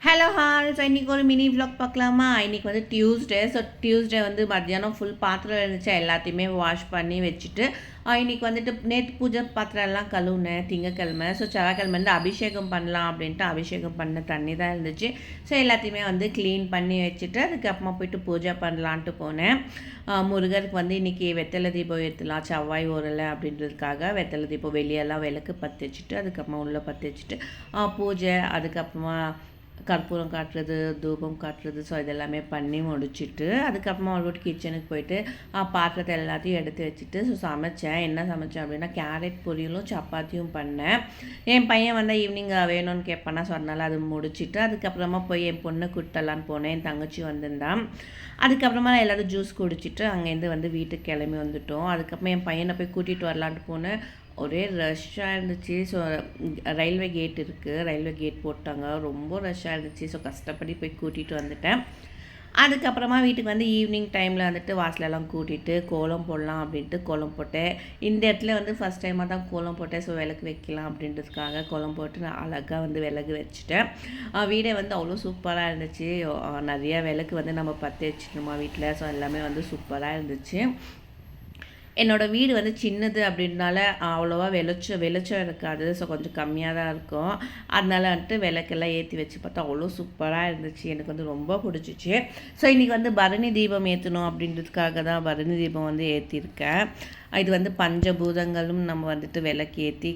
Hello hall. So இன்றைக்கி ஒரு mini vlog பார்க்கலாமா? இன்றைக்கி வந்து டியூஸ்டே. ஸோ டியூஸ்டே வந்து மத்தியானம் ஃபுல் பாத்திரம் இருந்துச்சு, எல்லாத்தையுமே வாஷ் பண்ணி வச்சுட்டு இன்றைக்கி வந்துட்டு நேற்று பூஜை பாத்திரம் எல்லாம் கழுவுனேன் திங்கக்கிழமை. ஸோ செவ்வாய்க்கிழமை வந்து அபிஷேகம் பண்ணலாம் அப்படின்ட்டு அபிஷேகம் பண்ண தண்ணி தான் இருந்துச்சு. ஸோ எல்லாத்தையுமே வந்து க்ளீன் பண்ணி வச்சுட்டு அதுக்கப்புறமா போயிட்டு பூஜை பண்ணலான்ட்டு போனேன். முருகருக்கு வந்து இன்றைக்கி வெத்தலை தீபம் ஏற்றலாம், செவ்வாய் ஓரலை அப்படின்றதுக்காக வெத்தலை தீபம் வெளியெல்லாம் விளக்கு பற்ற வச்சுட்டு அதுக்கப்புறமா உள்ளே பற்ற வச்சுட்டு பூஜை, அதுக்கப்புறமா கற்பூரம் காட்டுறது, தூபம் காட்டுறது, ஸோ இதெல்லாமே பண்ணி முடிச்சுட்டு அதுக்கப்புறமா ஒரு கிச்சனுக்கு போயிட்டு பாத்திரத்தை எல்லாத்தையும் எடுத்து வச்சுட்டு சமைச்சேன். என்ன சமைச்சேன் அப்படின்னா கேரட் பொரியலும் சப்பாத்தியும் பண்ணேன். என் பையன் வந்தால் ஈவினிங் வேணும்னு கேட்பானா, ஸோ அதனால் அது முடிச்சுட்டு அதுக்கப்புறமா போய் என் பொண்ணை கூட்டலான்னு போனேன். என் தங்கச்சி வந்திருந்தான். அதுக்கப்புறமா எல்லோரும் ஜூஸ் குடிச்சிட்டு அங்கேருந்து வந்து வீட்டுக்கு கிளம்பி வந்துவிட்டோம். அதுக்கப்புறமா என் பையனை போய் கூட்டிகிட்டு வரலான்ட்டு போனேன். ஒரே ரஷ்ஷாக இருந்துச்சு. ஸோ ரயில்வே கேட் இருக்குது, ரயில்வே கேட் போட்டாங்க, ரொம்ப ரஷ்ஷாக இருந்துச்சு. ஸோ கஷ்டப்பட்டு போய் கூட்டிகிட்டு வந்துட்டேன். அதுக்கப்புறமா வீட்டுக்கு வந்து ஈவினிங் டைமில் வந்துட்டு வாசலெல்லாம் கூட்டிகிட்டு கோலம் போடலாம் அப்படின்ட்டு கோலம் போட்டேன். இந்த இடத்துல வந்து ஃபஸ்ட் டைமாக தான் கோலம் போட்டேன். ஸோ விளக்கு வைக்கலாம் அப்படின்றதுக்காக கோலம் போட்டு நான் அழகாக வந்து விளக்கு வச்சுட்டேன். வீடே வந்து அவ்வளோ சூப்பராக இருந்துச்சு. நிறையா விளக்கு வந்து நம்ம பற்ற வச்சுட்டோமா வீட்டில். ஸோ எல்லாமே வந்து சூப்பராக இருந்துச்சு. என்னோடய வீடு வந்து சின்னது அப்படின்னால அவ்வளோவா வெளிச்சம் இருக்காது. ஸோ கொஞ்சம் கம்மியாக தான் இருக்கும். அதனால வந்துட்டு விளக்கெல்லாம் ஏற்றி வச்சு பார்த்தா அவ்வளோ சூப்பராக இருந்துச்சு. எனக்கு வந்து ரொம்ப பிடிச்சிச்சு. ஸோ இன்றைக்கி வந்து பரணி தீபம் ஏற்றணும் அப்படின்றதுக்காக தான் பரணி தீபம் வந்து ஏற்றிருக்கேன். இது வந்து பஞ்சபூதங்களும் நம்ம வந்துட்டு விளக்கு ஏற்றி